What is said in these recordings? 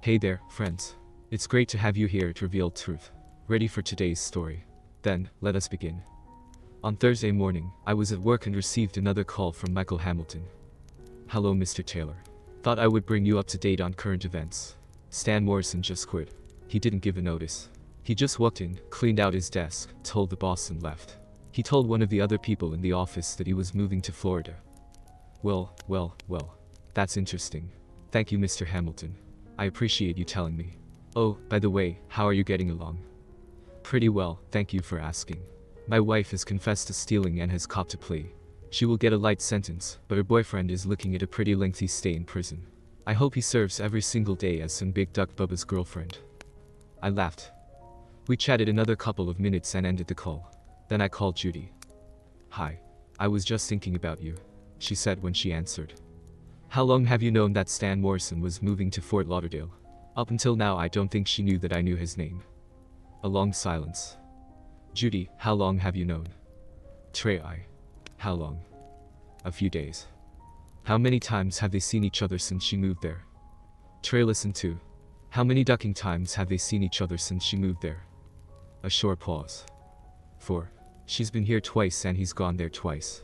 Hey there, friends. It's great to have you here to reveal truth. Ready for today's story? Then, let us begin. On Thursday morning, I was at work and received another call from Michael Hamilton. Hello, Mr. Taylor. Thought I would bring you up to date on current events. Stan Morrison just quit. He didn't give a notice. He just walked in, cleaned out his desk, told the boss and left. He told one of the other people in the office that he was moving to Florida. Well, that's interesting. Thank you, Mr. Hamilton. I appreciate you telling me. Oh, by the way, how are you getting along? Pretty well, thank you for asking. My wife has confessed to stealing and has copped a plea. She will get a light sentence, but her boyfriend is looking at a pretty lengthy stay in prison. I hope he serves every single day as some big duck Bubba's girlfriend. I laughed. We chatted another couple of minutes and ended the call. Then I called Judy. Hi. I was just thinking about you, she said when she answered. How long have you known that Stan Morrison was moving to Fort Lauderdale? Up until now I don't think she knew that I knew his name. A long silence. Judy, how long have you known? Trey, how long? A few days. How many times have they seen each other since she moved there? Trey, listen to. How many ducking times have they seen each other since she moved there? A short pause. 4. She's been here twice and he's gone there twice.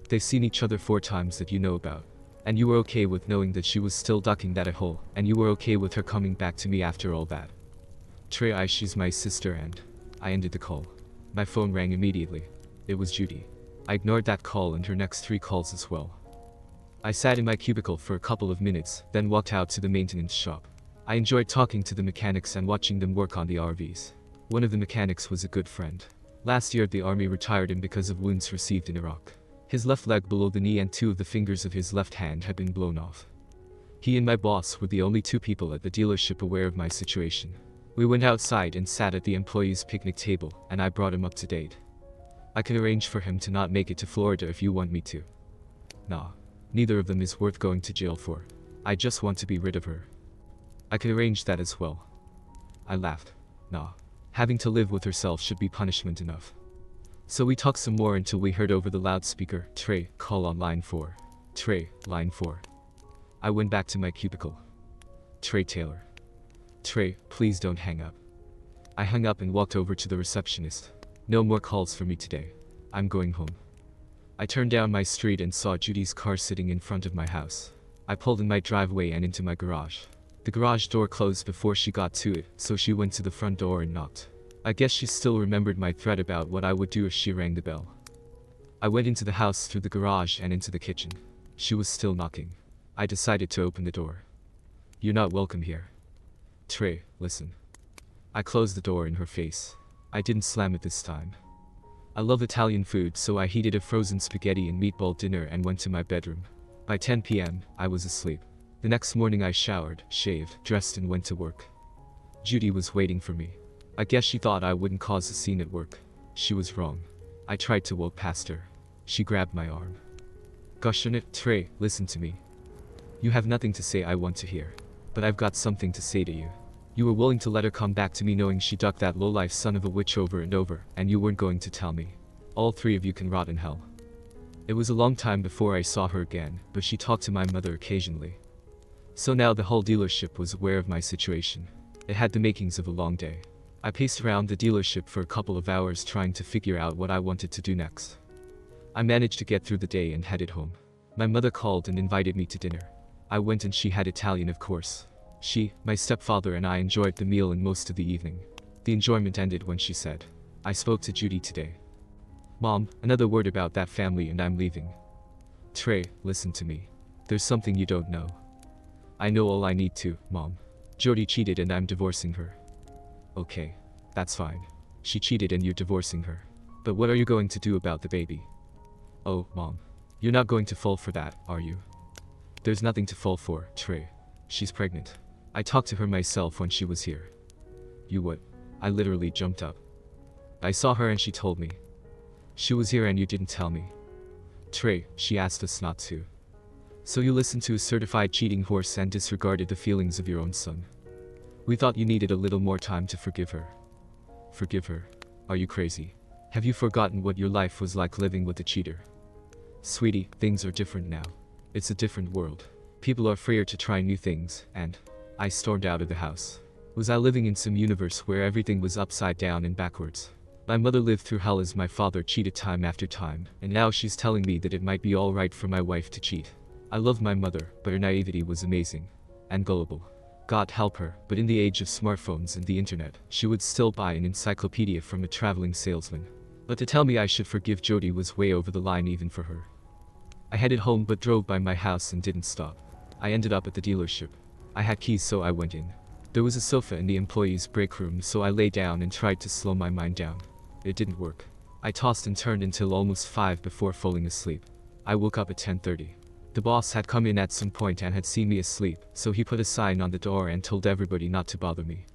They've seen each other 4 times that you know about. And you were okay with knowing that she was still ducking that a hole, and you were okay with her coming back to me after all that. Trey, she's my sister and... I ended the call. My phone rang immediately. It was Judy. I ignored that call and her next 3 calls as well. I sat in my cubicle for a couple of minutes, then walked out to the maintenance shop. I enjoyed talking to the mechanics and watching them work on the RVs. One of the mechanics was a good friend. Last year the army retired him because of wounds received in Iraq. His left leg below the knee and 2 of the fingers of his left hand had been blown off. He and my boss were the only 2 people at the dealership aware of my situation. We went outside and sat at the employees' picnic table, and I brought him up to date. I can arrange for him to not make it to Florida if you want me to. Nah, neither of them is worth going to jail for. I just want to be rid of her. I can arrange that as well. I laughed. Nah, having to live with herself should be punishment enough. So we talked some more until we heard over the loudspeaker, Trey, call on line 4. Trey, line 4. I went back to my cubicle. Trey Taylor. Trey, please don't hang up. I hung up and walked over to the receptionist. No more calls for me today. I'm going home. I turned down my street and saw Judy's car sitting in front of my house. I pulled in my driveway and into my garage. The garage door closed before she got to it, so she went to the front door and knocked. I guess she still remembered my threat about what I would do if she rang the bell. I went into the house through the garage and into the kitchen. She was still knocking. I decided to open the door. You're not welcome here. Trey, listen. I closed the door in her face. I didn't slam it this time. I love Italian food, so I heated a frozen spaghetti and meatball dinner and went to my bedroom. By 10 p.m., I was asleep. The next morning I showered, shaved, dressed and went to work. Judy was waiting for me. I guess she thought I wouldn't cause a scene at work. She was wrong. I tried to walk past her. She grabbed my arm. Gosh darn it, Trey, listen to me. You have nothing to say I want to hear. But I've got something to say to you. You were willing to let her come back to me knowing she ducked that lowlife son of a witch over and over, and you weren't going to tell me. All 3 of you can rot in hell. It was a long time before I saw her again, but she talked to my mother occasionally. So now the whole dealership was aware of my situation. It had the makings of a long day. I paced around the dealership for a couple of hours trying to figure out what I wanted to do next. I managed to get through the day and headed home. My mother called and invited me to dinner. I went and she had Italian, of course. She, my stepfather and I enjoyed the meal and most of the evening. The enjoyment ended when she said, I spoke to Judy today. Mom, another word about that family and I'm leaving. Trey, listen to me. There's something you don't know. I know all I need to, Mom. Jody cheated and I'm divorcing her. Okay, that's fine. She cheated and you're divorcing her. But what are you going to do about the baby? Oh, Mom. You're not going to fall for that, are you? There's nothing to fall for, Trey. She's pregnant. I talked to her myself when she was here. You what? I literally jumped up. I saw her and she told me. She was here and you didn't tell me. Trey, she asked us not to. So you listened to a certified cheating horse and disregarded the feelings of your own son. We thought you needed a little more time to forgive her. Forgive her? Are you crazy? Have you forgotten what your life was like living with a cheater? Sweetie, things are different now. It's a different world. People are freer to try new things, and I stormed out of the house. Was I living in some universe where everything was upside down and backwards? My mother lived through hell as my father cheated time after time, and now she's telling me that it might be alright for my wife to cheat. I loved my mother, but her naivety was amazing. And gullible. God help her, but in the age of smartphones and the internet, she would still buy an encyclopedia from a traveling salesman. But to tell me I should forgive Jody was way over the line even for her. I headed home but drove by my house and didn't stop. I ended up at the dealership. I had keys so I went in. There was a sofa in the employees' break room so I lay down and tried to slow my mind down. It didn't work. I tossed and turned until almost 5 before falling asleep. I woke up at 10:30. The boss had come in at some point and had seen me asleep, so he put a sign on the door and told everybody not to bother me.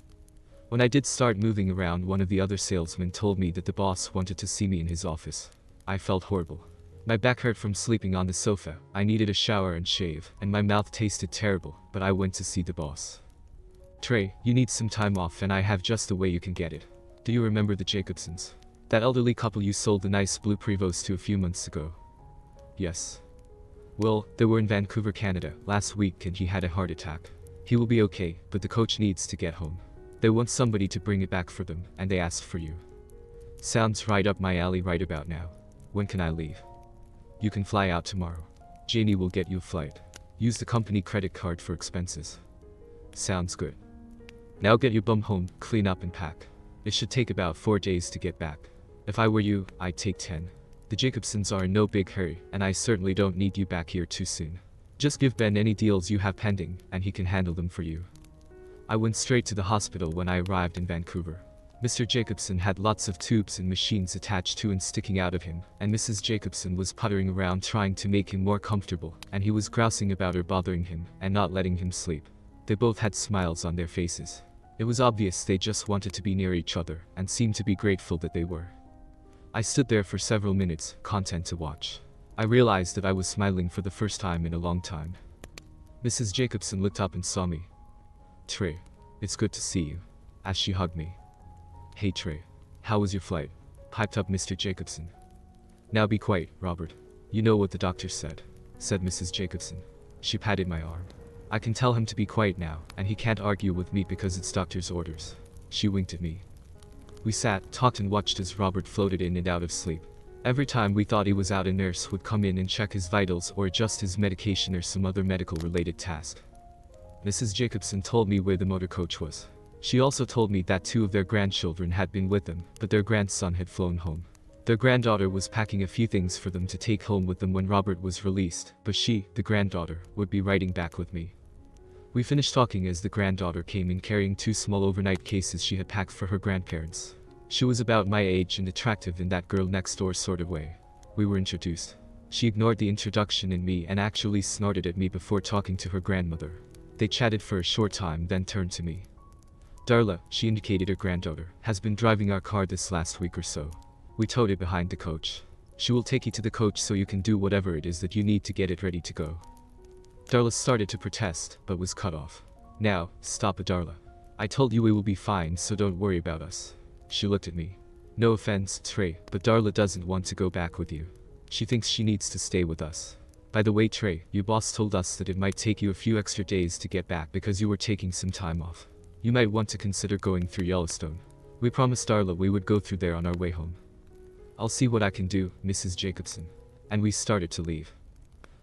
When I did start moving around, one of the other salesmen told me that the boss wanted to see me in his office. I felt horrible. My back hurt from sleeping on the sofa, I needed a shower and shave, and my mouth tasted terrible, but I went to see the boss. Trey, you need some time off and I have just the way you can get it. Do you remember the Jacobsons? That elderly couple you sold the nice blue Prevost to a few months ago? Yes. Well, they were in Vancouver, Canada, last week and he had a heart attack. He will be okay, but the coach needs to get home. They want somebody to bring it back for them, and they asked for you. Sounds right up my alley right about now. When can I leave? You can fly out tomorrow. Jamie will get you a flight. Use the company credit card for expenses. Sounds good. Now get your bum home, clean up and pack. It should take about 4 days to get back. If I were you, I'd take 10. The Jacobsons are in no big hurry, and I certainly don't need you back here too soon. Just give Ben any deals you have pending, and he can handle them for you. I went straight to the hospital when I arrived in Vancouver. Mr. Jacobson had lots of tubes and machines attached to and sticking out of him, and Mrs. Jacobson was puttering around trying to make him more comfortable, and he was grousing about her bothering him and not letting him sleep. They both had smiles on their faces. It was obvious they just wanted to be near each other, and seemed to be grateful that they were. I stood there for several minutes, content to watch. I realized that I was smiling for the first time in a long time. Mrs. Jacobson looked up and saw me. Trey, it's good to see you, as she hugged me. Hey Trey, how was your flight? Piped up Mr. Jacobson. Now be quiet, Robert. You know what the doctor said, said Mrs. Jacobson. She patted my arm. I can tell him to be quiet now, and he can't argue with me because it's doctor's orders. She winked at me. We sat, talked and watched as Robert floated in and out of sleep. Every time we thought he was out, a nurse would come in and check his vitals or adjust his medication or some other medical related task. Mrs. Jacobson told me where the motor coach was. She also told me that 2 of their grandchildren had been with them, but their grandson had flown home. Their granddaughter was packing a few things for them to take home with them when Robert was released, but she, the granddaughter, would be riding back with me. We finished talking as the granddaughter came in carrying 2 small overnight cases she had packed for her grandparents. She was about my age and attractive in that girl next door sort of way. We were introduced. She ignored the introduction in me and actually snorted at me before talking to her grandmother. They chatted for a short time, then turned to me. Darla, she indicated her granddaughter, has been driving our car this last week or so. We towed it behind the coach. She will take you to the coach so you can do whatever it is that you need to get it ready to go. Darla started to protest, but was cut off. Now, stop it, Darla. I told you we will be fine, so don't worry about us. She looked at me. No offense, Trey, but Darla doesn't want to go back with you. She thinks she needs to stay with us. By the way, Trey, your boss told us that it might take you a few extra days to get back because you were taking some time off. You might want to consider going through Yellowstone. We promised Darla we would go through there on our way home. I'll see what I can do, Mrs. Jacobson. And we started to leave.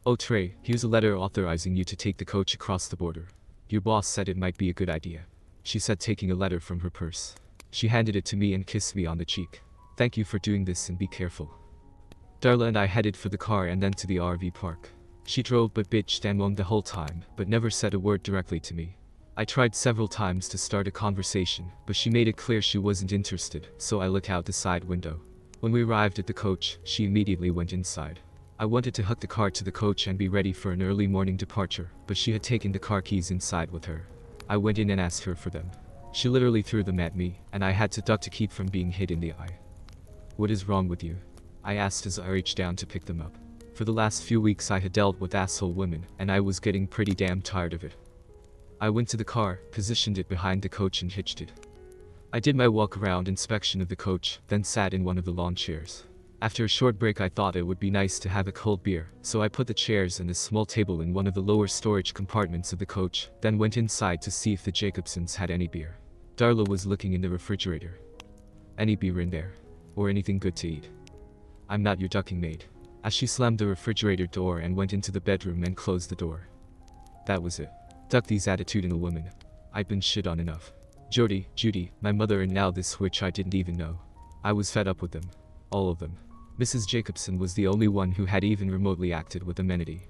Oh Trey, here's a letter authorizing you to take the coach across the border. Your boss said it might be a good idea. She said, taking a letter from her purse. She handed it to me and kissed me on the cheek. Thank you for doing this and be careful. Darla and I headed for the car and then to the RV park. She drove but bitched and moaned the whole time, but never said a word directly to me. I tried several times to start a conversation, but she made it clear she wasn't interested, so I looked out the side window. When we arrived at the coach, she immediately went inside. I wanted to hook the car to the coach and be ready for an early morning departure, but she had taken the car keys inside with her. I went in and asked her for them. She literally threw them at me, and I had to duck to keep from being hit in the eye. What is wrong with you? I asked as I reached down to pick them up. For the last few weeks I had dealt with asshole women, and I was getting pretty damn tired of it. I went to the car, positioned it behind the coach and hitched it. I did my walk-around inspection of the coach, then sat in one of the lawn chairs. After a short break I thought it would be nice to have a cold beer, so I put the chairs and a small table in one of the lower storage compartments of the coach, then went inside to see if the Jacobsons had any beer. Darla was looking in the refrigerator. Any beer in there? Or anything good to eat? I'm not your ducking maid. As she slammed the refrigerator door and went into the bedroom and closed the door. That was it. Ducky's attitude in a woman. I'd been shit on enough. Jody, Judy, my mother, and now this witch I didn't even know. I was fed up with them. All of them. Mrs. Jacobson was the only one who had even remotely acted with amenity.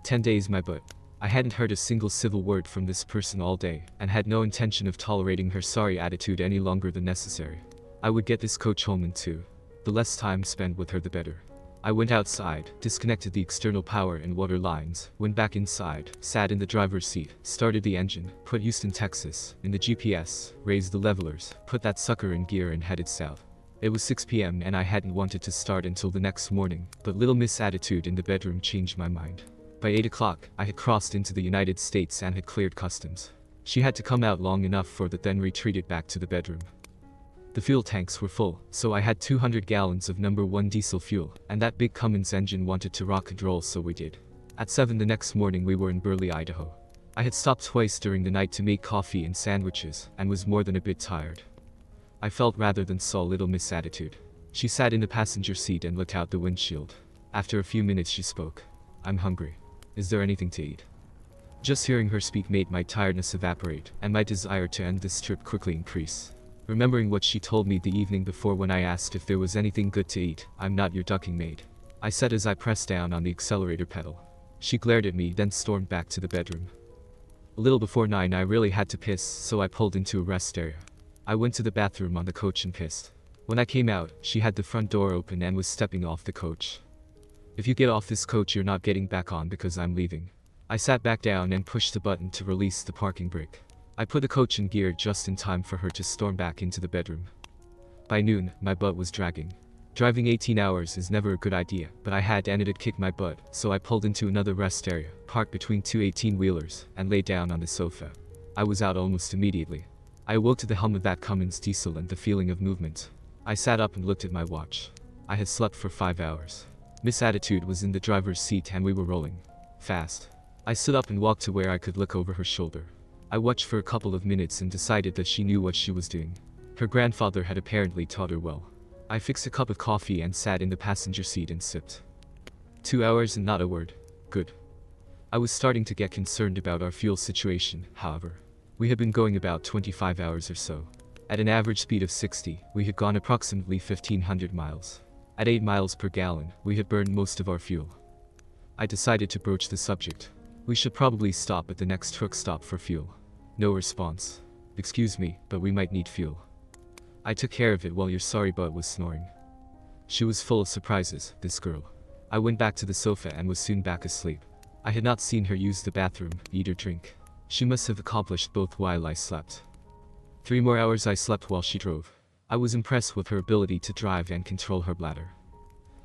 10 days my butt. I hadn't heard a single civil word from this person all day, and had no intention of tolerating her sorry attitude any longer than necessary. I would get this coach home in 2. The less time spent with her the better. I went outside, disconnected the external power and water lines, went back inside, sat in the driver's seat, started the engine, put Houston, Texas, in the GPS, raised the levelers, put that sucker in gear and headed south. It was 6 p.m. and I hadn't wanted to start until the next morning, but little Miss Attitude in the bedroom changed my mind. By 8 o'clock, I had crossed into the United States and had cleared customs. She had to come out long enough for that, then retreated back to the bedroom. The fuel tanks were full, so I had 200 gallons of number 1 diesel fuel, and that big Cummins engine wanted to rock and roll, so we did. At 7 the next morning we were in Burley, Idaho. I had stopped twice during the night to make coffee and sandwiches, and was more than a bit tired. I felt rather than saw little Miss Attitude. She sat in the passenger seat and looked out the windshield. After a few minutes she spoke. I'm hungry. Is there anything to eat? Just hearing her speak made my tiredness evaporate, and my desire to end this trip quickly increase. Remembering what she told me the evening before when I asked if there was anything good to eat, I'm not your ducking maid, I said as I pressed down on the accelerator pedal. She glared at me, then stormed back to the bedroom. A little before 9 I really had to piss, so I pulled into a rest area. I went to the bathroom on the coach and pissed. When I came out, she had the front door open and was stepping off the coach. If you get off this coach you're not getting back on because I'm leaving. I sat back down and pushed the button to release the parking brake. I put the coach in gear just in time for her to storm back into the bedroom. By noon, my butt was dragging. Driving 18 hours is never a good idea, but I had and it'd kick my butt, so I pulled into another rest area, parked between 2 18-wheelers, and lay down on the sofa. I was out almost immediately. I awoke to the hum of that Cummins diesel and the feeling of movement. I sat up and looked at my watch. I had slept for 5 hours. Miss Attitude was in the driver's seat and we were rolling fast. I stood up and walked to where I could look over her shoulder. I watched for a couple of minutes and decided that she knew what she was doing. Her grandfather had apparently taught her well. I fixed a cup of coffee and sat in the passenger seat and sipped. 2 hours and not a word. Good. I was starting to get concerned about our fuel situation, however. We had been going about 25 hours or so. At an average speed of 60, we had gone approximately 1,500 miles. At 8 miles per gallon, we had burned most of our fuel. I decided to broach the subject. We should probably stop at the next truck stop for fuel. No response. Excuse me, but we might need fuel. I took care of it while your sorry butt was snoring. She was full of surprises, this girl. I went back to the sofa and was soon back asleep. I had not seen her use the bathroom, eat or drink. She must have accomplished both while I slept. 3 more hours I slept while she drove. I was impressed with her ability to drive and control her bladder.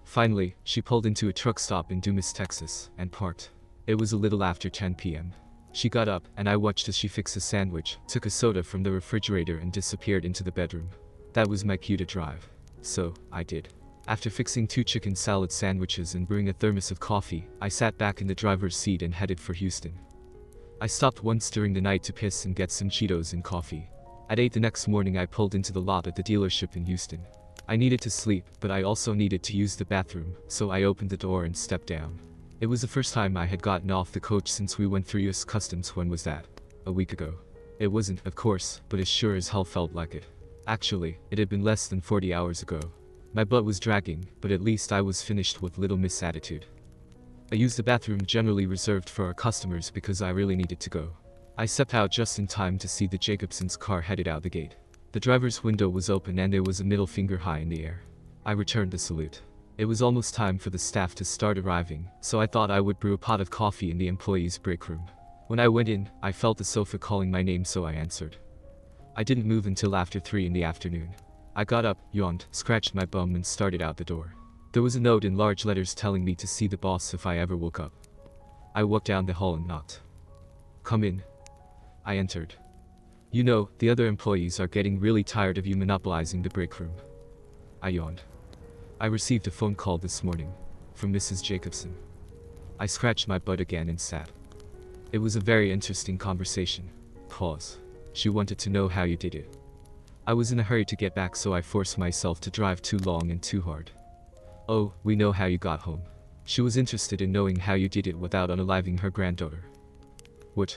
Finally, she pulled into a truck stop in Dumas, Texas, and parked. It was a little after 10 p.m. She got up, and I watched as she fixed a sandwich, took a soda from the refrigerator and disappeared into the bedroom. That was my cue to drive. So, I did. After fixing 2 chicken salad sandwiches and brewing a thermos of coffee, I sat back in the driver's seat and headed for Houston. I stopped once during the night to piss and get some Cheetos and coffee. At 8 the next morning I pulled into the lot at the dealership in Houston. I needed to sleep, but I also needed to use the bathroom, so I opened the door and stepped down. It was the first time I had gotten off the coach since we went through US Customs. When was that? A week ago. It wasn't, of course, but it sure as hell felt like it. Actually, it had been less than 40 hours ago. My butt was dragging, but at least I was finished with little Miss Attitude. I used the bathroom generally reserved for our customers because I really needed to go. I stepped out just in time to see the Jacobsons' car headed out the gate. The driver's window was open and there was a middle finger high in the air. I returned the salute. It was almost time for the staff to start arriving, so I thought I would brew a pot of coffee in the employees' break room. When I went in, I felt the sofa calling my name, so I answered. I didn't move until after 3 in the afternoon. I got up, yawned, scratched my bum and started out the door. There was a note in large letters telling me to see the boss if I ever woke up. I walked down the hall and knocked. Come in. I entered. You know, the other employees are getting really tired of you monopolizing the break room. I yawned. I received a phone call this morning from Mrs. Jacobson. I scratched my butt again and sat. It was a very interesting conversation. Pause. She wanted to know how you did it. I was in a hurry to get back, so I forced myself to drive too long and too hard. Oh, we know how you got home. She was interested in knowing how you did it without unaliving her granddaughter. What?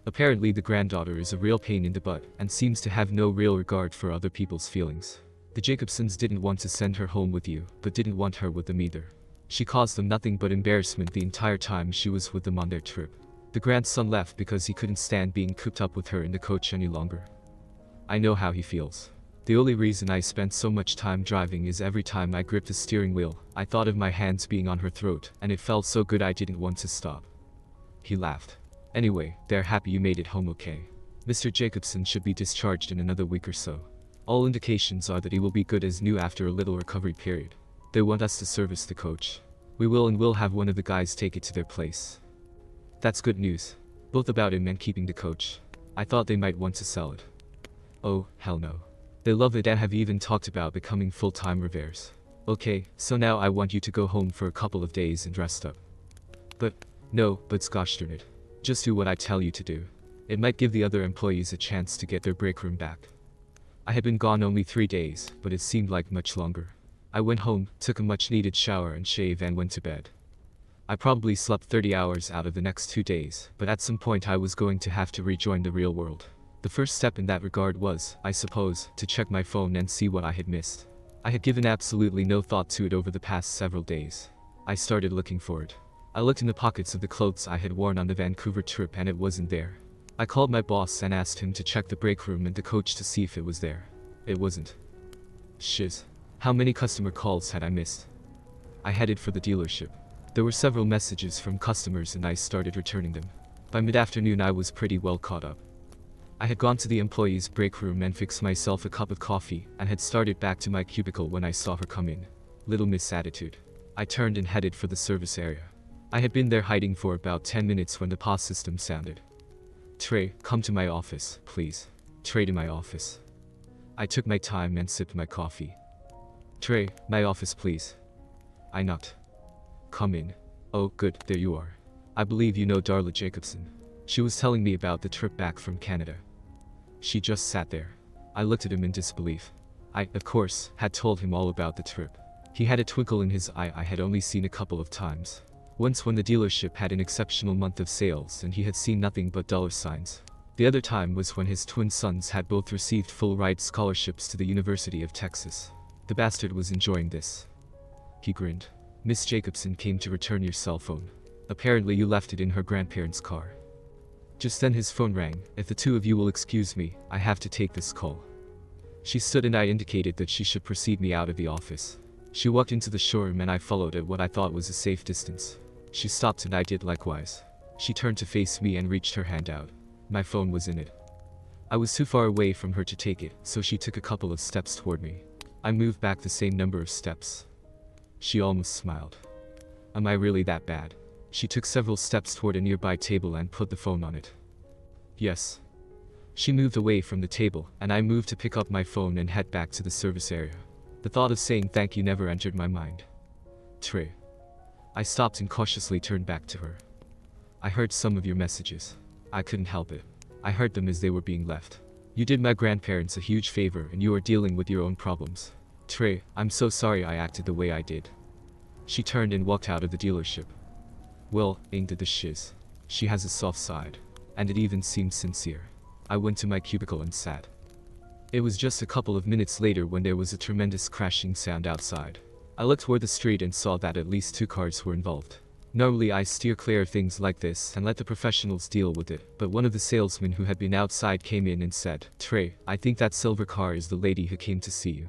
Apparently the granddaughter is a real pain in the butt and seems to have no real regard for other people's feelings. The Jacobsons didn't want to send her home with you, but didn't want her with them either. She caused them nothing but embarrassment the entire time she was with them on their trip. The grandson left because he couldn't stand being cooped up with her in the coach any longer. I know how he feels. The only reason I spent so much time driving is every time I gripped the steering wheel, I thought of my hands being on her throat, and it felt so good I didn't want to stop. He laughed. Anyway, they're happy you made it home okay. Mr. Jacobson should be discharged in another week or so. All indications are that he will be good as new after a little recovery period. They want us to service the coach. We will, and we'll have one of the guys take it to their place. That's good news. Both about him and keeping the coach. I thought they might want to sell it. Oh, hell no. They love it and have even talked about becoming full-time reviewers. Okay, so now I want you to go home for a couple of days and rest up. But gosh darn it. Just do what I tell you to do. It might give the other employees a chance to get their break room back. I had been gone only 3 days, but it seemed like much longer. I went home, took a much-needed shower and shave, and went to bed. I probably slept 30 hours out of the next 2 days, but at some point I was going to have to rejoin the real world. The first step in that regard was, I suppose, to check my phone and see what I had missed. I had given absolutely no thought to it over the past several days. I started looking for it. I looked in the pockets of the clothes I had worn on the Vancouver trip and it wasn't there. I called my boss and asked him to check the break room and the coach to see if it was there. It wasn't. Shiz. How many customer calls had I missed? I headed for the dealership. There were several messages from customers and I started returning them. By mid-afternoon I was pretty well caught up. I had gone to the employees' break room and fixed myself a cup of coffee and had started back to my cubicle when I saw her come in. Little Miss Attitude. I turned and headed for the service area. I had been there hiding for about 10 minutes when the POS system sounded. Trey, come to my office, please. Trey, to my office. I took my time and sipped my coffee. Trey, my office please. I knocked. Come in. Oh, good, there you are. I believe you know Darla Jacobson. She was telling me about the trip back from Canada. She just sat there. I looked at him in disbelief. I, of course, had told him all about the trip. He had a twinkle in his eye I had only seen a couple of times. Once when the dealership had an exceptional month of sales and he had seen nothing but dollar signs. The other time was when his twin sons had both received full-ride scholarships to the University of Texas. The bastard was enjoying this. He grinned. Miss Jacobson came to return your cell phone. Apparently you left it in her grandparents' car. Just then his phone rang. If the two of you will excuse me, I have to take this call. She stood and I indicated that she should precede me out of the office. She walked into the showroom and I followed at what I thought was a safe distance. She stopped and I did likewise. She turned to face me and reached her hand out. My phone was in it. I was too far away from her to take it, so she took a couple of steps toward me. I moved back the same number of steps. She almost smiled. Am I really that bad? She took several steps toward a nearby table and put the phone on it. Yes. She moved away from the table, and I moved to pick up my phone and head back to the service area. The thought of saying thank you never entered my mind. Trey. I stopped and cautiously turned back to her. I heard some of your messages. I couldn't help it. I heard them as they were being left. You did my grandparents a huge favor and you are dealing with your own problems. Trey, I'm so sorry I acted the way I did. She turned and walked out of the dealership. Well, ain't it the shiz. She has a soft side. And it even seemed sincere. I went to my cubicle and sat. It was just a couple of minutes later when there was a tremendous crashing sound outside. I looked toward the street and saw that at least 2 cars were involved. Normally I steer clear of things like this and let the professionals deal with it, but one of the salesmen who had been outside came in and said, Trey, I think that silver car is the lady who came to see you.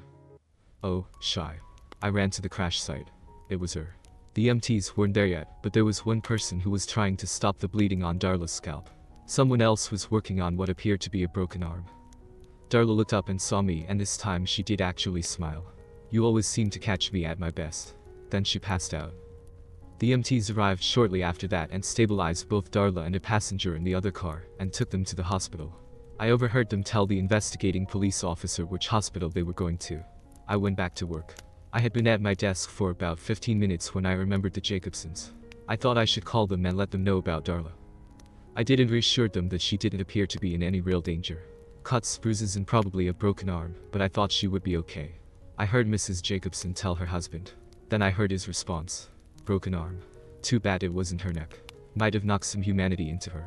Oh, shy. I ran to the crash site. It was her. The EMTs weren't there yet, but there was one person who was trying to stop the bleeding on Darla's scalp. Someone else was working on what appeared to be a broken arm. Darla looked up and saw me, and this time she did actually smile. You always seem to catch me at my best. Then she passed out. The EMTs arrived shortly after that and stabilized both Darla and a passenger in the other car, and took them to the hospital. I overheard them tell the investigating police officer which hospital they were going to. I went back to work. I had been at my desk for about 15 minutes when I remembered the Jacobsons. I thought I should call them and let them know about Darla. I did and reassured them that she didn't appear to be in any real danger. Cuts, bruises and probably a broken arm, but I thought she would be okay. I heard Mrs. Jacobson tell her husband. Then I heard his response. Broken arm. Too bad it wasn't her neck. Might have knocked some humanity into her.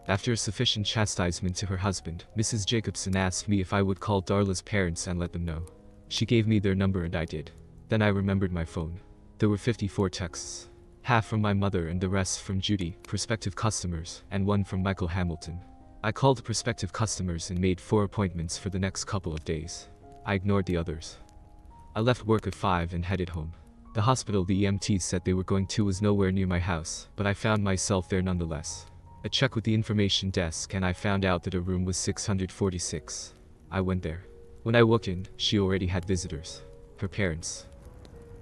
After a sufficient chastisement to her husband, Mrs. Jacobson asked me if I would call Darla's parents and let them know. She gave me their number and I did. Then I remembered my phone. There were 54 texts. Half from my mother and the rest from Judy, prospective customers, and one from Michael Hamilton. I called the prospective customers and made 4 appointments for the next couple of days. I ignored the others. I left work at 5 and headed home. The hospital the EMTs said they were going to was nowhere near my house, but I found myself there nonetheless. A check with the information desk and I found out that her room was 646. I went there. When I walked in, she already had visitors. Her parents.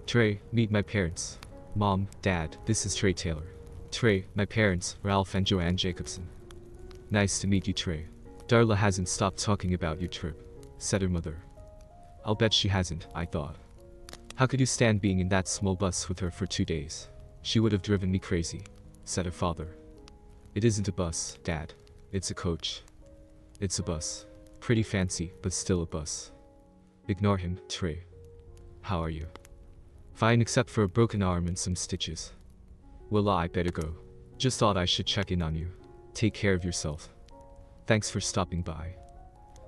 Trey, meet my parents. Mom, Dad, this is Trey Taylor. Trey, my parents, Ralph and Joanne Jacobson. Nice to meet you, Trey. Darla hasn't stopped talking about your trip, said her mother. I'll bet she hasn't, I thought. How could you stand being in that small bus with her for 2 days? She would have driven me crazy, said her father. It isn't a bus, Dad. It's a coach. It's a bus. Pretty fancy, but still a bus. Ignore him, Trey. How are you? Fine except for a broken arm and some stitches. Well, I better go. Just thought I should check in on you. Take care of yourself. Thanks for stopping by.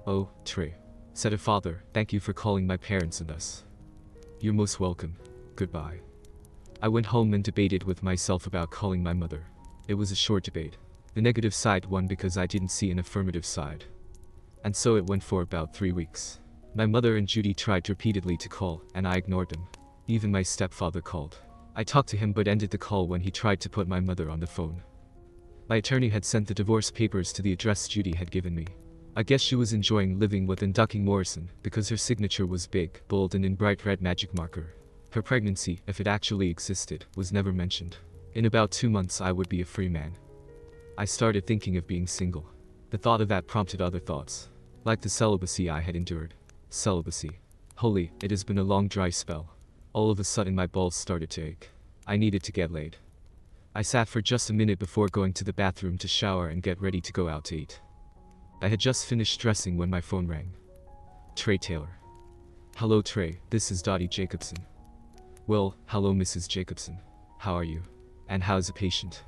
Oh, Trey, said her father, thank you for calling my parents and us. You're most welcome. Goodbye. I went home and debated with myself about calling my mother. It was a short debate. The negative side won because I didn't see an affirmative side. And so it went for about 3 weeks. My mother and Judy tried repeatedly to call, and I ignored them. Even my stepfather called. I talked to him but ended the call when he tried to put my mother on the phone. My attorney had sent the divorce papers to the address Judy had given me. I guess she was enjoying living with and ducking Morrison, because her signature was big, bold and in bright red magic marker. Her pregnancy, if it actually existed, was never mentioned. In about 2 months I would be a free man. I started thinking of being single. The thought of that prompted other thoughts. Like the celibacy I had endured. Celibacy. Holy, it has been a long dry spell. All of a sudden my balls started to ache. I needed to get laid. I sat for just a minute before going to the bathroom to shower and get ready to go out to eat. I had just finished dressing when my phone rang. Trey Taylor. Hello Trey, this is Dottie Jacobson. Well, hello Mrs. Jacobson. How are you? And how's the patient?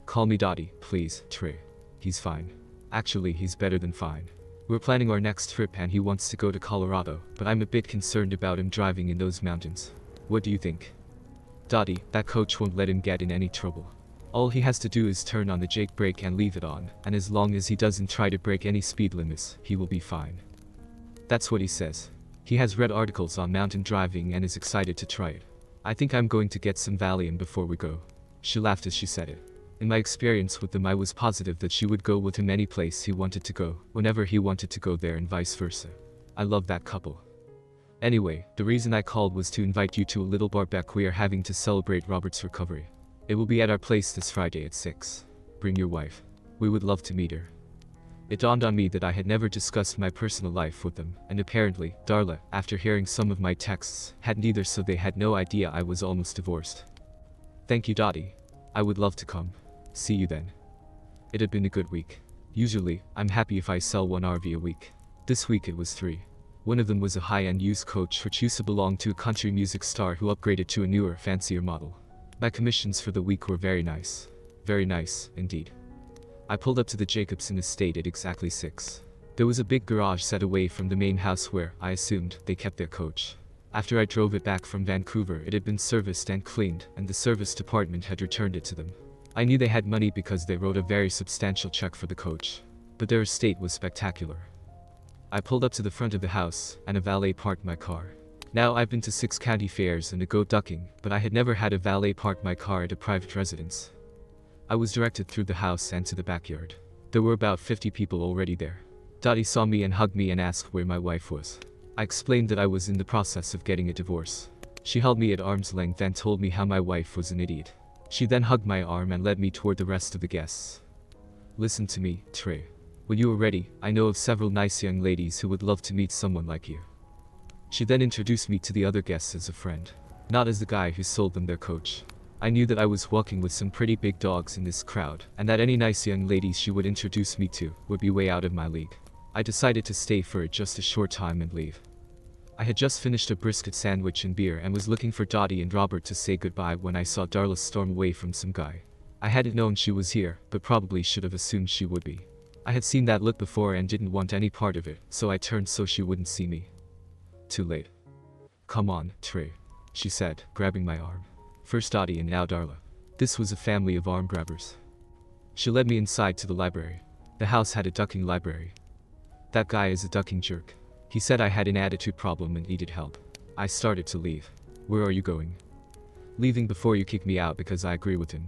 Call me Dottie, please, Trey. He's fine. Actually, he's better than fine. We're planning our next trip and he wants to go to Colorado, but I'm a bit concerned about him driving in those mountains. What do you think? Dottie, that coach won't let him get in any trouble. All he has to do is turn on the Jake brake and leave it on, and as long as he doesn't try to break any speed limits, he will be fine. That's what he says. He has read articles on mountain driving and is excited to try it. I think I'm going to get some Valium before we go. She laughed as she said it. In my experience with them I was positive that she would go with him any place he wanted to go, whenever he wanted to go there and vice versa. I love that couple. Anyway, the reason I called was to invite you to a little barbecue we are having to celebrate Robert's recovery. It will be at our place this Friday at 6. Bring your wife. We would love to meet her. It dawned on me that I had never discussed my personal life with them, and apparently, Darla, after hearing some of my texts, hadn't either, so they had no idea I was almost divorced. Thank you Dottie. I would love to come. See you then. It had been a good week. Usually, I'm happy if I sell 1 RV a week. This week it was 3. One of them was a high-end used coach which used to belong to a country music star who upgraded to a newer, fancier model. My commissions for the week were very nice. Very nice, indeed. I pulled up to the Jacobson estate at exactly 6. There was a big garage set away from the main house where, I assumed, they kept their coach. After I drove it back from Vancouver it had been serviced and cleaned, and the service department had returned it to them. I knew they had money because they wrote a very substantial check for the coach. But their estate was spectacular. I pulled up to the front of the house, and a valet parked my car. Now I've been to 6 county fairs and a goat ducking, but I had never had a valet park my car at a private residence. I was directed through the house and to the backyard. There were about 50 people already there. Dottie saw me and hugged me and asked where my wife was. I explained that I was in the process of getting a divorce. She held me at arm's length and told me how my wife was an idiot. She then hugged my arm and led me toward the rest of the guests. Listen to me, Trey. When you are ready, I know of several nice young ladies who would love to meet someone like you. She then introduced me to the other guests as a friend, not as the guy who sold them their coach. I knew that I was walking with some pretty big dogs in this crowd, and that any nice young ladies she would introduce me to would be way out of my league. I decided to stay for just a short time and leave. I had just finished a brisket sandwich and beer and was looking for Dottie and Robert to say goodbye when I saw Darla storm away from some guy. I hadn't known she was here, but probably should have assumed she would be. I had seen that look before and didn't want any part of it, so I turned so she wouldn't see me. Too late. "Come on, Trey," she said, grabbing my arm. First Dottie and now Darla. This was a family of arm grabbers. She led me inside to the library. The house had a ducking library. "That guy is a ducking jerk. He said I had an attitude problem and needed help." I started to leave. "Where are you going?" "Leaving before you kick me out because I agree with him."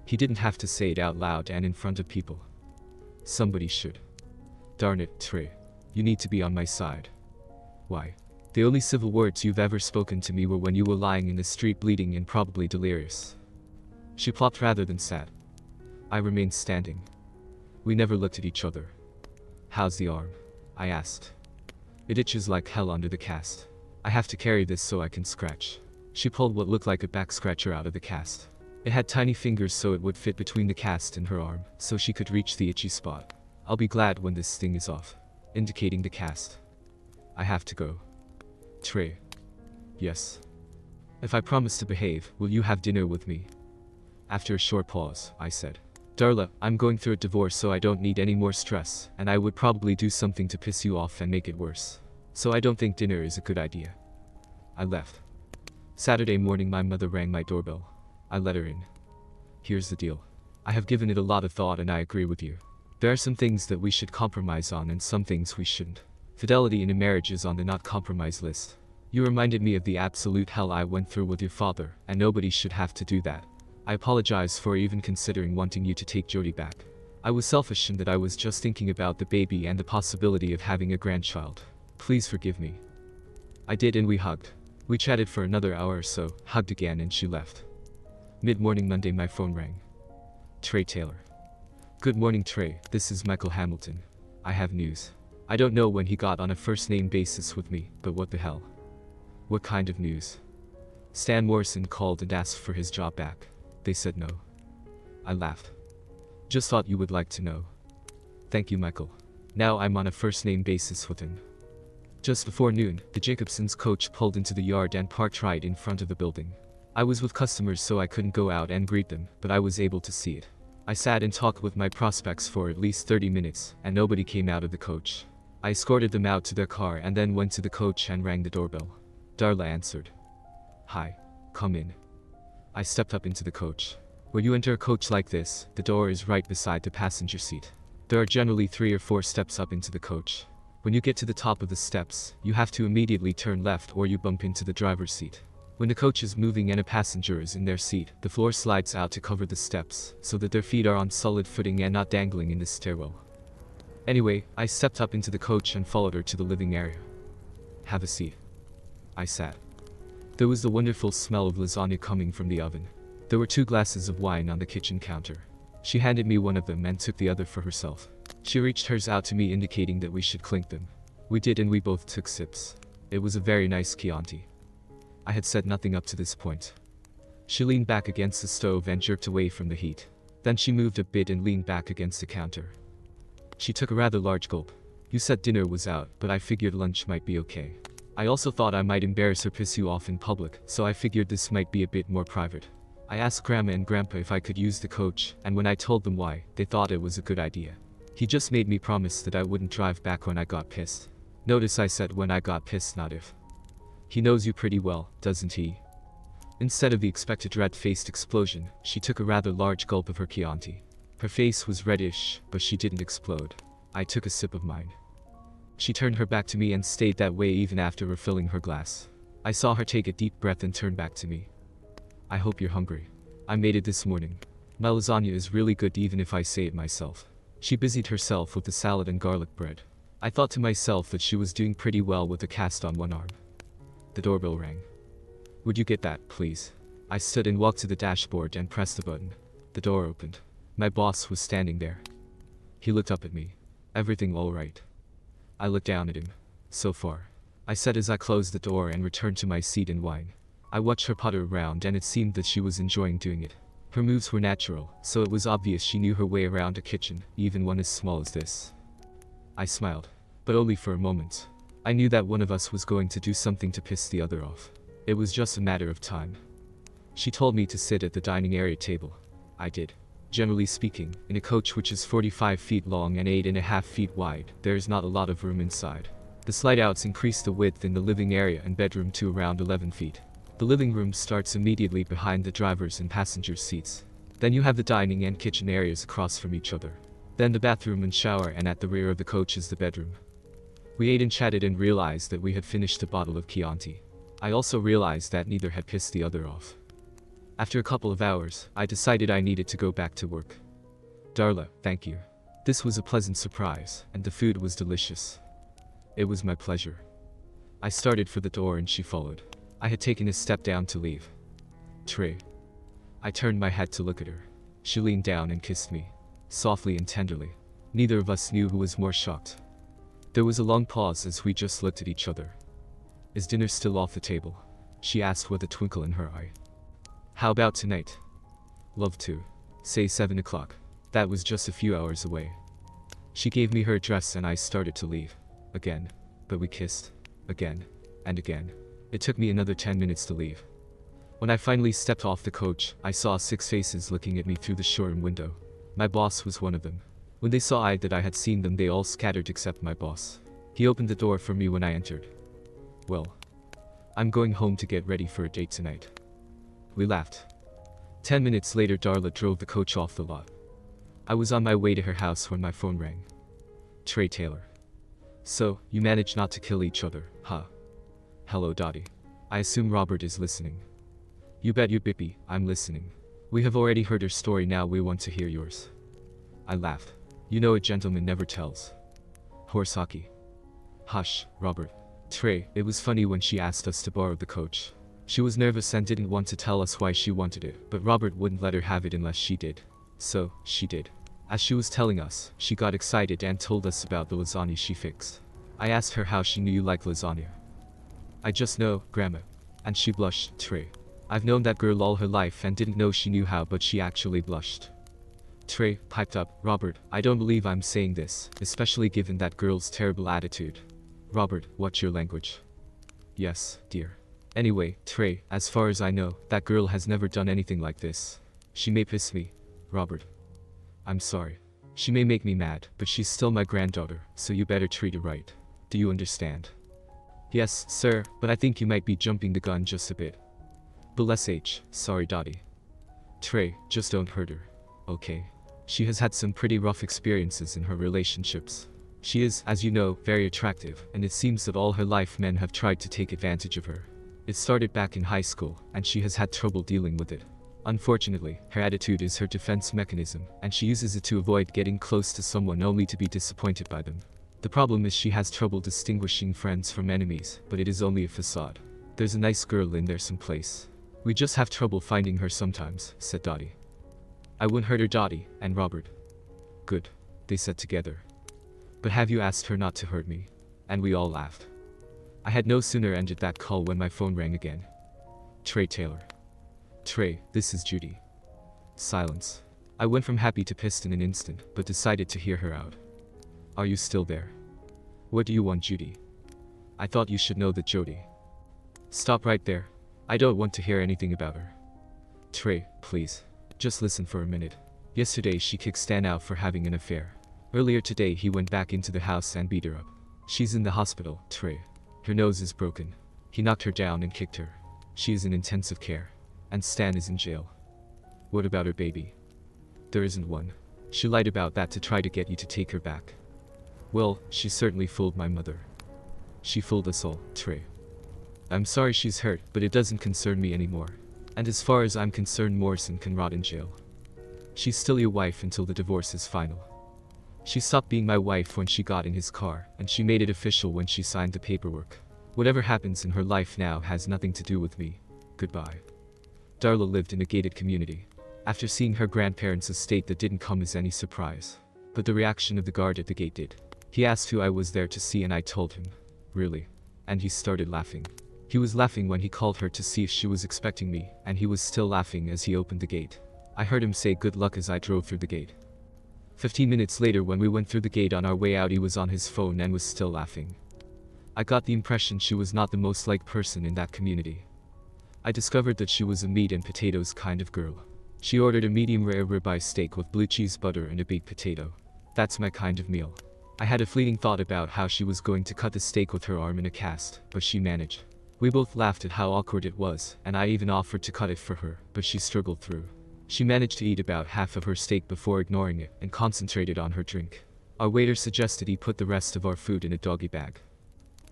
He didn't have to say it out loud and in front of people. Somebody should. "Darn it, Trey. You need to be on my side." "Why?" "The only civil words you've ever spoken to me were when you were lying in the street bleeding and probably delirious." She plopped rather than sat. I remained standing. We never looked at each other. "How's the arm?" I asked. "It itches like hell under the cast. I have to carry this so I can scratch." She pulled what looked like a back scratcher out of the cast. It had tiny fingers so it would fit between the cast and her arm, so she could reach the itchy spot. "I'll be glad when this thing is off," indicating the cast. "I have to go." "Trey." "Yes." "If I promise to behave, will you have dinner with me?" After a short pause, I said. "Darla, I'm going through a divorce so I don't need any more stress, and I would probably do something to piss you off and make it worse. So I don't think dinner is a good idea." I left. Saturday morning my mother rang my doorbell. I let her in. "Here's the deal. I have given it a lot of thought and I agree with you. There are some things that we should compromise on and some things we shouldn't. Fidelity in a marriage is on the not compromise list. You reminded me of the absolute hell I went through with your father, and nobody should have to do that. I apologize for even considering wanting you to take Jody back. I was selfish in that I was just thinking about the baby and the possibility of having a grandchild. Please forgive me." I did, and we hugged. We chatted for another hour or so, hugged again, and she left. Mid-morning Monday my phone rang. "Trey Taylor." "Good morning, Trey. This is Michael Hamilton. I have news." I don't know when he got on a first-name basis with me, but what the hell? "What kind of news?" "Stan Morrison called and asked for his job back. They said no." I laughed. "Just thought you would like to know." "Thank you, Michael. Now I'm on a first-name basis with him." Just before noon, the Jacobsons' coach pulled into the yard and parked right in front of the building. I was with customers so I couldn't go out and greet them, but I was able to see it. I sat and talked with my prospects for at least 30 minutes, and nobody came out of the coach. I escorted them out to their car and then went to the coach and rang the doorbell. Darla answered. "Hi. Come in." I stepped up into the coach. When you enter a coach like this, the door is right beside the passenger seat. There are generally 3 or 4 steps up into the coach. When you get to the top of the steps, you have to immediately turn left or you bump into the driver's seat. When the coach is moving and a passenger is in their seat, the floor slides out to cover the steps, so that their feet are on solid footing and not dangling in the stairwell. Anyway, I stepped up into the coach and followed her to the living area. "Have a seat." I sat. There was the wonderful smell of lasagna coming from the oven. There were 2 glasses of wine on the kitchen counter. She handed me one of them and took the other for herself. She reached hers out to me, indicating that we should clink them. We did, and we both took sips. It was a very nice Chianti. I had said nothing up to this point. She leaned back against the stove and jerked away from the heat. Then she moved a bit and leaned back against the counter. She took a rather large gulp. "You said dinner was out, but I figured lunch might be okay. I also thought I might embarrass or piss you off in public, so I figured this might be a bit more private. I asked Grandma and Grandpa if I could use the coach, and when I told them why, they thought it was a good idea. He just made me promise that I wouldn't drive back when I got pissed. Notice I said when I got pissed, not if. He knows you pretty well, doesn't he?" Instead of the expected red-faced explosion, she took a rather large gulp of her Chianti. Her face was reddish, but she didn't explode. I took a sip of mine. She turned her back to me and stayed that way even after refilling her glass. I saw her take a deep breath and turn back to me. "I hope you're hungry. I made it this morning. My lasagna is really good even if I say it myself." She busied herself with the salad and garlic bread. I thought to myself that she was doing pretty well with a cast on one arm. The doorbell rang. "Would you get that, please?" I stood and walked to the dashboard and pressed the button. The door opened. My boss was standing there. He looked up at me. "Everything all right?" I looked down at him. "So far." I said as I closed the door and returned to my seat and wine. I watched her potter around and it seemed that she was enjoying doing it. Her moves were natural, so it was obvious she knew her way around a kitchen, even one as small as this. I smiled. But only for a moment. I knew that one of us was going to do something to piss the other off. It was just a matter of time. She told me to sit at the dining area table. I did. Generally speaking, in a coach which is 45 feet long and 8.5 feet wide, there is not a lot of room inside. The slide-outs increase the width in the living area and bedroom to around 11 feet. The living room starts immediately behind the driver's and passenger's seats. Then you have the dining and kitchen areas across from each other. Then the bathroom and shower, and at the rear of the coach is the bedroom. We ate and chatted and realized that we had finished a bottle of Chianti. I also realized that neither had pissed the other off. After a couple of hours, I decided I needed to go back to work. Darla, thank you. This was a pleasant surprise, and the food was delicious. It was my pleasure. I started for the door and she followed. I had taken a step down to leave. Trey. I turned my head to look at her. She leaned down and kissed me, softly and tenderly. Neither of us knew who was more shocked. There was a long pause as we just looked at each other. Is dinner still off the table? She asked with a twinkle in her eye. How about tonight? Love to. Say 7 o'clock. That was just a few hours away. She gave me her address and I started to leave. Again. But we kissed. Again. And again. It took me another 10 minutes to leave. When I finally stepped off the coach, I saw 6 faces looking at me through the showroom window. My boss was one of them. When they saw that I had seen them, they all scattered except my boss. He opened the door for me when I entered. Well, I'm going home to get ready for a date tonight. We laughed. 10 minutes later, Darla drove the coach off the lot. I was on my way to her house when my phone rang. Trey Taylor. So, you managed not to kill each other, huh? Hello, Dottie. I assume Robert is listening. You bet you Bippy, I'm listening. We have already heard her story, now we want to hear yours. I laughed. You know a gentleman never tells. Horse hockey. Hush, Robert. Trey, it was funny when she asked us to borrow the coach. She was nervous and didn't want to tell us why she wanted it, but Robert wouldn't let her have it unless she did. So, she did. As she was telling us, she got excited and told us about the lasagna she fixed. I asked her how she knew you like lasagna. I just know, Grandma. And she blushed. Trey. I've known that girl all her life and didn't know she knew how, but she actually blushed. Trey piped up, Robert, I don't believe I'm saying this, especially given that girl's terrible attitude. Robert, what's your language? Yes, dear. Anyway, Trey, as far as I know, that girl has never done anything like this. She may piss me. Robert. I'm sorry. She may make me mad, but she's still my granddaughter, so you better treat her right. Do you understand? Yes, sir, but I think you might be jumping the gun just a bit. Bless H, sorry Dottie. Trey, just don't hurt her. Okay. She has had some pretty rough experiences in her relationships. She is, as you know, very attractive, and it seems that all her life men have tried to take advantage of her. It started back in high school, and she has had trouble dealing with it. Unfortunately, her attitude is her defense mechanism, and she uses it to avoid getting close to someone only to be disappointed by them. The problem is she has trouble distinguishing friends from enemies, but it is only a facade. There's a nice girl in there someplace. We just have trouble finding her sometimes, said Dottie. I won't hurt her, Dottie, and Robert. Good, they said together. But have you asked her not to hurt me? And we all laughed. I had no sooner ended that call when my phone rang again. Trey Taylor. Trey, this is Judy. Silence. I went from happy to pissed in an instant, but decided to hear her out. Are you still there? What do you want, Judy? I thought you should know that Jody. Stop right there. I don't want to hear anything about her. Trey, please. Just listen for a minute. Yesterday she kicked Stan out for having an affair. Earlier today he went back into the house and beat her up. She's in the hospital, Trey. Her nose is broken. He knocked her down and kicked her. She is in intensive care. And Stan is in jail. What about her baby? There isn't one. She lied about that to try to get you to take her back. Well, she certainly fooled my mother. She fooled us all, Trey. I'm sorry she's hurt, but it doesn't concern me anymore. And as far as I'm concerned, Morrison can rot in jail. She's still your wife until the divorce is final. She stopped being my wife when she got in his car, and she made it official when she signed the paperwork. Whatever happens in her life now has nothing to do with me. Goodbye. Darla lived in a gated community. After seeing her grandparents' estate, that didn't come as any surprise. But the reaction of the guard at the gate did. He asked who I was there to see and I told him. Really? and he started laughing. He was laughing when he called her to see if she was expecting me, and he was still laughing as he opened the gate. I heard him say good luck as I drove through the gate. 15 minutes later, when we went through the gate on our way out, he was on his phone and was still laughing. I got the impression she was not the most liked person in that community. I discovered that she was a meat and potatoes kind of girl. She ordered a medium rare ribeye steak with blue cheese butter and a baked potato. That's my kind of meal. I had a fleeting thought about how she was going to cut the steak with her arm in a cast, but she managed. We both laughed at how awkward it was, and I even offered to cut it for her, but she struggled through. She managed to eat about half of her steak before ignoring it and concentrated on her drink. Our waiter suggested he put the rest of our food in a doggy bag.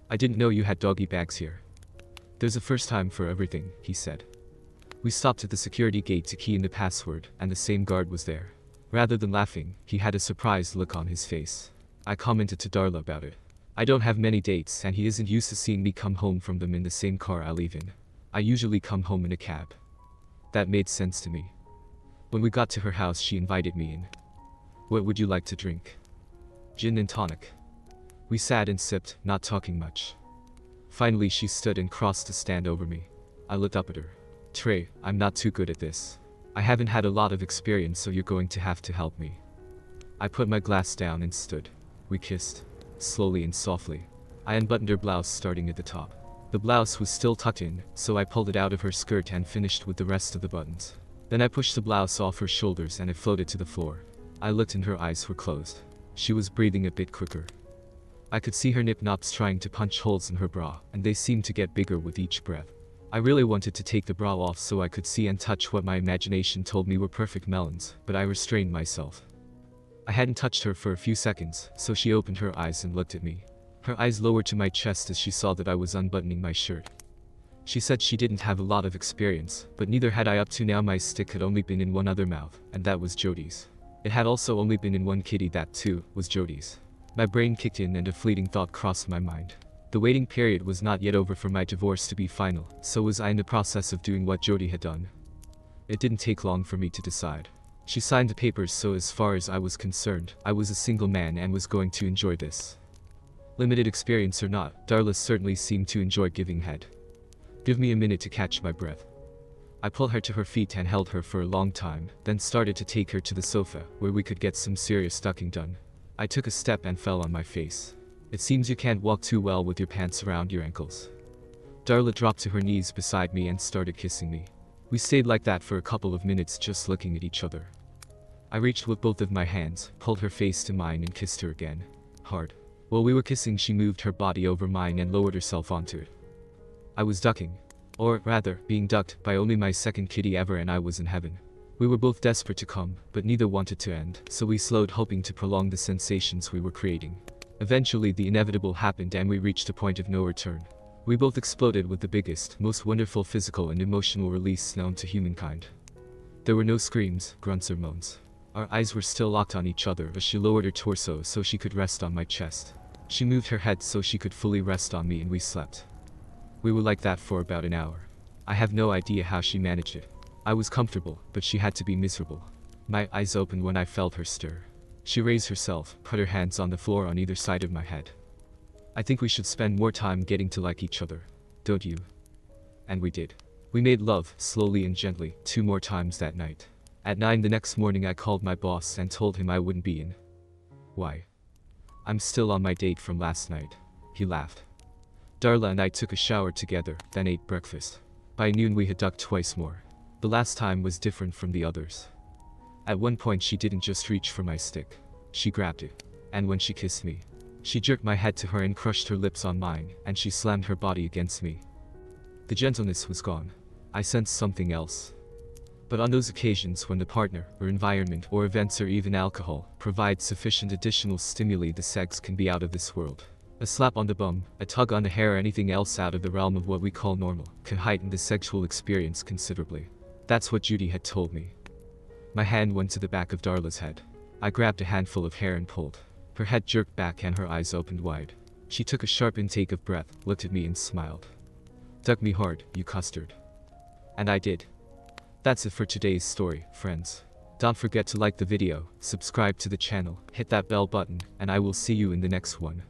I didn't know you had doggy bags here. There's a first time for everything, he said. We stopped at the security gate to key in the password, and the same guard was there. Rather than laughing, he had a surprised look on his face. I commented to Darla about it. I don't have many dates, and he isn't used to seeing me come home from them in the same car I leave in. I usually come home in a cab. That made sense to me. When we got to her house, she invited me in. What would you like to drink? Gin and tonic. We sat and sipped, not talking much. Finally, she stood and crossed the stand over me. I looked up at her. Trey, I'm not too good at this. I haven't had a lot of experience, so you're going to have to help me. I put my glass down and stood. We kissed, slowly and softly. I unbuttoned her blouse starting at the top. The blouse was still tucked in, so I pulled it out of her skirt and finished with the rest of the buttons. Then I pushed the blouse off her shoulders and it floated to the floor. I looked and her eyes were closed. She was breathing a bit quicker. I could see her nip knobs trying to punch holes in her bra, and they seemed to get bigger with each breath. I really wanted to take the bra off so I could see and touch what my imagination told me were perfect melons, but I restrained myself. I hadn't touched her for a few seconds, so she opened her eyes and looked at me. Her eyes lowered to my chest as she saw that I was unbuttoning my shirt. She said she didn't have a lot of experience, but neither had I up to now. My stick had only been in one other mouth, and that was Jody's. It had also only been in one kitty, that too was Jody's. My brain kicked in and a fleeting thought crossed my mind. The waiting period was not yet over for my divorce to be final, so was I in the process of doing what Jody had done. It didn't take long for me to decide. She signed the papers, so as far as I was concerned, I was a single man and was going to enjoy this. Limited experience or not, Darla certainly seemed to enjoy giving head. Give me a minute to catch my breath. I pulled her to her feet and held her for a long time, then started to take her to the sofa, where we could get some serious ducking done. I took a step and fell on my face. It seems you can't walk too well with your pants around your ankles. Darla dropped to her knees beside me and started kissing me. We stayed like that for a couple of minutes, just looking at each other. I reached with both of my hands, pulled her face to mine and kissed her again. Hard. While we were kissing, she moved her body over mine and lowered herself onto it. I was ducking. Or, rather, being ducked by only my second kitty ever, and I was in heaven. We were both desperate to come, but neither wanted to end, so we slowed, hoping to prolong the sensations we were creating. Eventually the inevitable happened and we reached a point of no return. We both exploded with the biggest, most wonderful physical and emotional release known to humankind. There were no screams, grunts or moans. Our eyes were still locked on each other as she lowered her torso so she could rest on my chest. She moved her head so she could fully rest on me, and we slept. We were like that for about an hour. I have no idea how she managed it. I was comfortable, but she had to be miserable. My eyes opened when I felt her stir. She raised herself, put her hands on the floor on either side of my head. I think we should spend more time getting to like each other, don't you? And we did. We made love, slowly and gently, 2 more times that night. At 9 the next morning I called my boss and told him I wouldn't be in. Why? I'm still on my date from last night. He laughed. Darla and I took a shower together, then ate breakfast. By noon we had ducked twice more. The last time was different from the others. At one point she didn't just reach for my stick. She grabbed it. And when she kissed me, she jerked my head to her and crushed her lips on mine, and she slammed her body against me. The gentleness was gone. I sensed something else. But on those occasions when the partner, or environment, or events, or even alcohol, provides sufficient additional stimuli, the sex can be out of this world. A slap on the bum, a tug on the hair, or anything else out of the realm of what we call normal, can heighten the sexual experience considerably. That's what Judy had told me. My hand went to the back of Darla's head. I grabbed a handful of hair and pulled. Her head jerked back and her eyes opened wide. She took a sharp intake of breath, looked at me and smiled. "Duck me hard, you custard." And I did. That's it for today's story, friends. Don't forget to like the video, subscribe to the channel, hit that bell button, and I will see you in the next one.